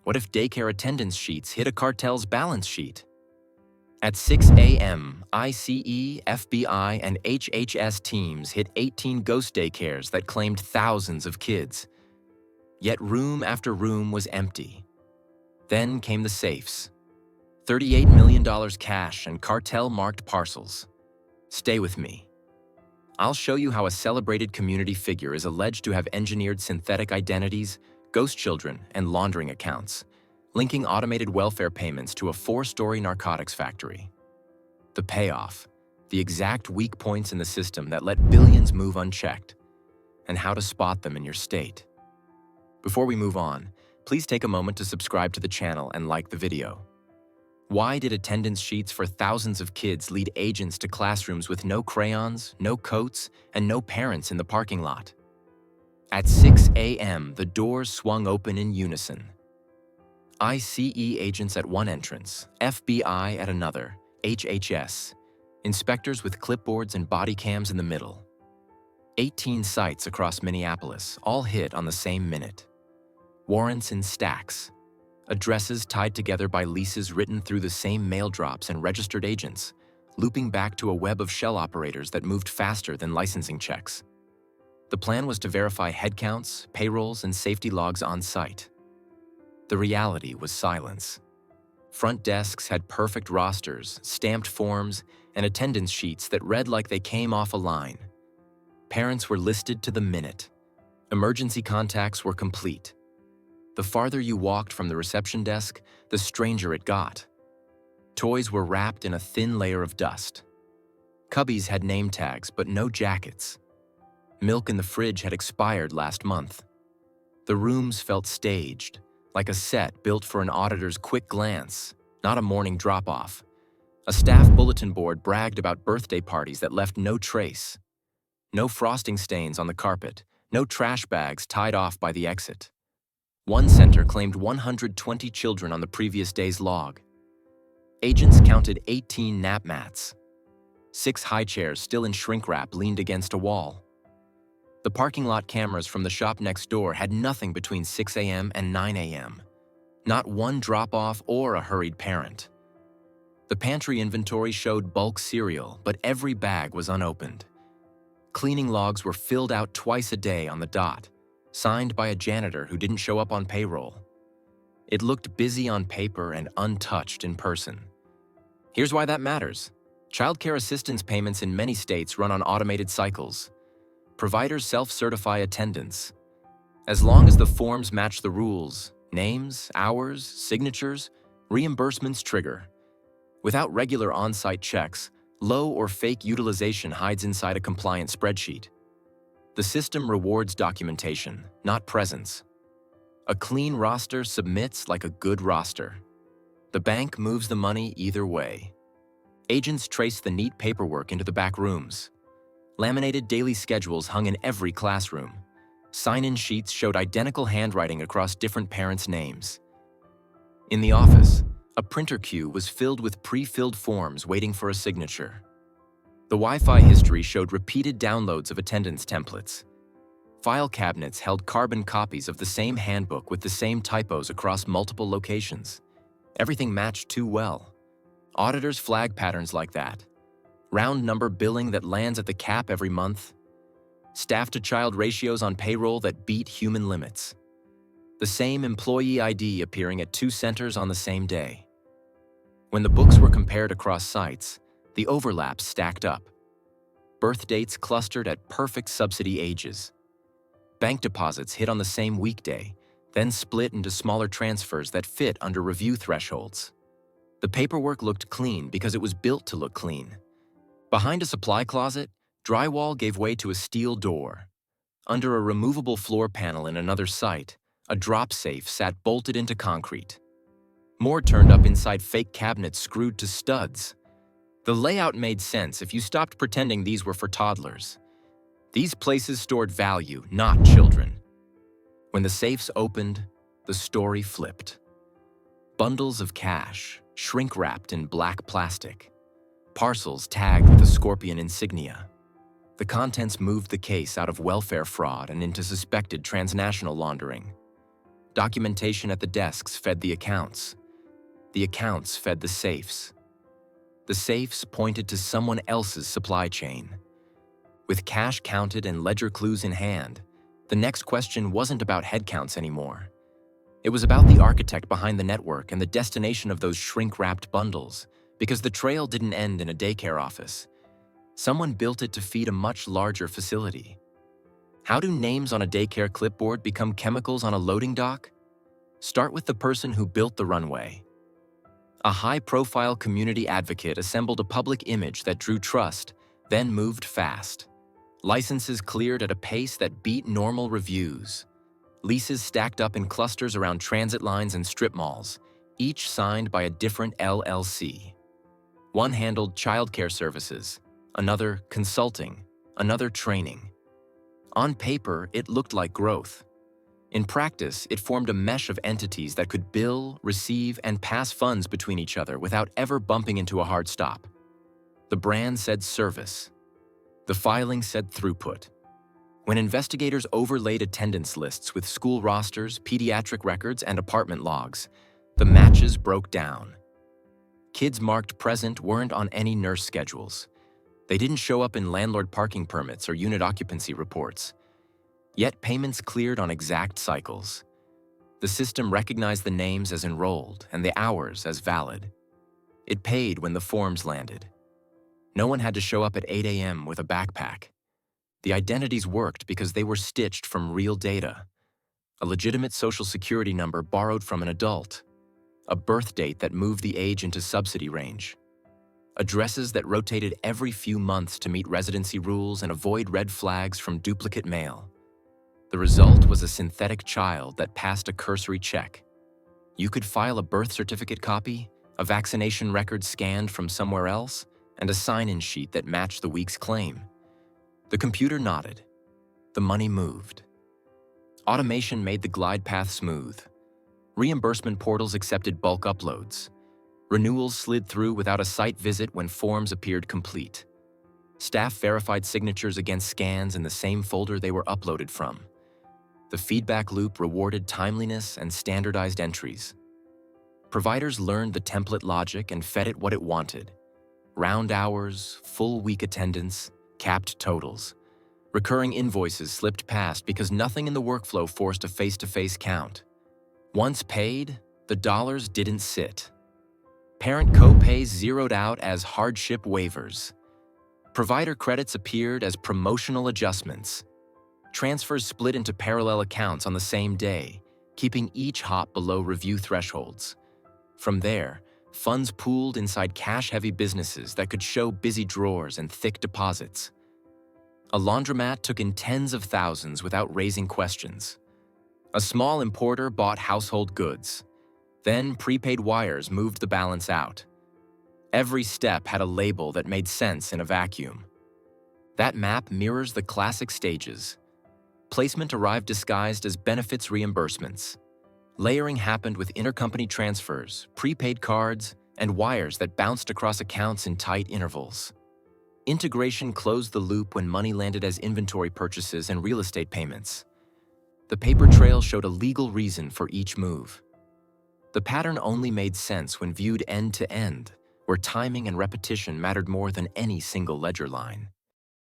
What if daycare attendance sheets hit a cartel's balance sheet? At 6 a.m., ICE, FBI, and HHS teams hit 18 ghost daycares that claimed thousands of kids. Yet room after room was empty. Then came the safes. $38 million cash and cartel-marked parcels. Stay with me. I'll show you how a celebrated community figure is alleged to have engineered synthetic identities, ghost children, and laundering accounts, linking automated welfare payments to a 4-story narcotics factory. The payoff, the exact weak points in the system that let billions move unchecked, and how to spot them in your state. Before we move on, please take a moment to subscribe to the channel and like the video. Why did attendance sheets for thousands of kids lead agents to classrooms with no crayons, no coats, and no parents in the parking lot? At 6 a.m., the doors swung open in unison. ICE agents at one entrance, FBI at another, HHS, inspectors with clipboards and body cams in the middle. 18 sites across Minneapolis, all hit on the same minute. Warrants in stacks. Addresses tied together by leases written through the same mail drops and registered agents, looping back to a web of shell operators that moved faster than licensing checks. The plan was to verify headcounts, payrolls, and safety logs on site. The reality was silence. Front desks had perfect rosters, stamped forms, and attendance sheets that read like they came off a line. Parents were listed to the minute. Emergency contacts were complete. The farther you walked from the reception desk, the stranger it got. Toys were wrapped in a thin layer of dust. Cubbies had name tags, but no jackets. Milk in the fridge had expired last month. The rooms felt staged, like a set built for an auditor's quick glance, not a morning drop-off. A staff bulletin board bragged about birthday parties that left no trace. No frosting stains on the carpet, no trash bags tied off by the exit. One center claimed 120 children on the previous day's log. Agents counted 18 nap mats. 6 high chairs still in shrink wrap leaned against a wall. The parking lot cameras from the shop next door had nothing between 6 a.m. and 9 a.m. Not one drop-off or a hurried parent. The pantry inventory showed bulk cereal, but every bag was unopened. Cleaning logs were filled out twice a day on the dot, signed by a janitor who didn't show up on payroll. It looked busy on paper and untouched in person. Here's why that matters. Child care assistance payments in many states run on automated cycles. Providers self-certify attendance. As long as the forms match the rules, names, hours, signatures, reimbursements trigger. Without regular on-site checks, low or fake utilization hides inside a compliant spreadsheet. The system rewards documentation, not presence. A clean roster submits like a good roster. The bank moves the money either way. Agents trace the neat paperwork into the back rooms. Laminated daily schedules hung in every classroom. Sign-in sheets showed identical handwriting across different parents' names. In the office, a printer queue was filled with pre-filled forms waiting for a signature. The Wi-Fi history showed repeated downloads of attendance templates. File cabinets held carbon copies of the same handbook with the same typos across multiple locations. Everything matched too well. Auditors flag patterns like that. Round number billing that lands at the cap every month. Staff-to-child ratios on payroll that beat human limits. The same employee ID appearing at 2 centers on the same day. When the books were compared across sites, the overlaps stacked up. Birth dates clustered at perfect subsidy ages. Bank deposits hit on the same weekday, then split into smaller transfers that fit under review thresholds. The paperwork looked clean because it was built to look clean. Behind a supply closet, drywall gave way to a steel door. Under a removable floor panel in another site, a drop safe sat bolted into concrete. More turned up inside fake cabinets screwed to studs. The layout made sense if you stopped pretending these were for toddlers. These places stored value, not children. When the safes opened, the story flipped. Bundles of cash, shrink-wrapped in black plastic. Parcels tagged with a scorpion insignia. The contents moved the case out of welfare fraud and into suspected transnational laundering. Documentation at the desks fed the accounts. The accounts fed the safes. The safes pointed to someone else's supply chain. With cash counted and ledger clues in hand, the next question wasn't about headcounts anymore. It was about the architect behind the network and the destination of those shrink-wrapped bundles, because the trail didn't end in a daycare office. Someone built it to feed a much larger facility. How do names on a daycare clipboard become chemicals on a loading dock? Start with the person who built the runway. A high-profile community advocate assembled a public image that drew trust, then moved fast. Licenses cleared at a pace that beat normal reviews. Leases stacked up in clusters around transit lines and strip malls, each signed by a different LLC. One handled childcare services, another consulting, another training. On paper, it looked like growth. In practice, it formed a mesh of entities that could bill, receive, and pass funds between each other without ever bumping into a hard stop. The brand said service. The filing said throughput. When investigators overlaid attendance lists with school rosters, pediatric records, and apartment logs, the matches broke down. Kids marked present weren't on any nurse schedules. They didn't show up in landlord parking permits or unit occupancy reports. Yet payments cleared on exact cycles. The system recognized the names as enrolled and the hours as valid. It paid when the forms landed. No one had to show up at 8 a.m. with a backpack. The identities worked because they were stitched from real data. A legitimate social security number borrowed from an adult. A birth date that moved the age into subsidy range. Addresses that rotated every few months to meet residency rules and avoid red flags from duplicate mail. The result was a synthetic child that passed a cursory check. You could file a birth certificate copy, a vaccination record scanned from somewhere else, and a sign-in sheet that matched the week's claim. The computer nodded. The money moved. Automation made the glide path smooth. Reimbursement portals accepted bulk uploads. Renewals slid through without a site visit when forms appeared complete. Staff verified signatures against scans in the same folder they were uploaded from. The feedback loop rewarded timeliness and standardized entries. Providers learned the template logic and fed it what it wanted. Round hours, full week attendance, capped totals. Recurring invoices slipped past because nothing in the workflow forced a face-to-face count. Once paid, the dollars didn't sit. Parent co-pays zeroed out as hardship waivers. Provider credits appeared as promotional adjustments. Transfers split into parallel accounts on the same day, keeping each hop below review thresholds. From there, funds pooled inside cash-heavy businesses that could show busy drawers and thick deposits. A laundromat took in tens of thousands without raising questions. A small importer bought household goods. Then prepaid wires moved the balance out. Every step had a label that made sense in a vacuum. That map mirrors the classic stages. Placement arrived disguised as benefits reimbursements. Layering happened with intercompany transfers, prepaid cards, and wires that bounced across accounts in tight intervals. Integration closed the loop when money landed as inventory purchases and real estate payments. The paper trail showed a legal reason for each move. The pattern only made sense when viewed end to end, where timing and repetition mattered more than any single ledger line.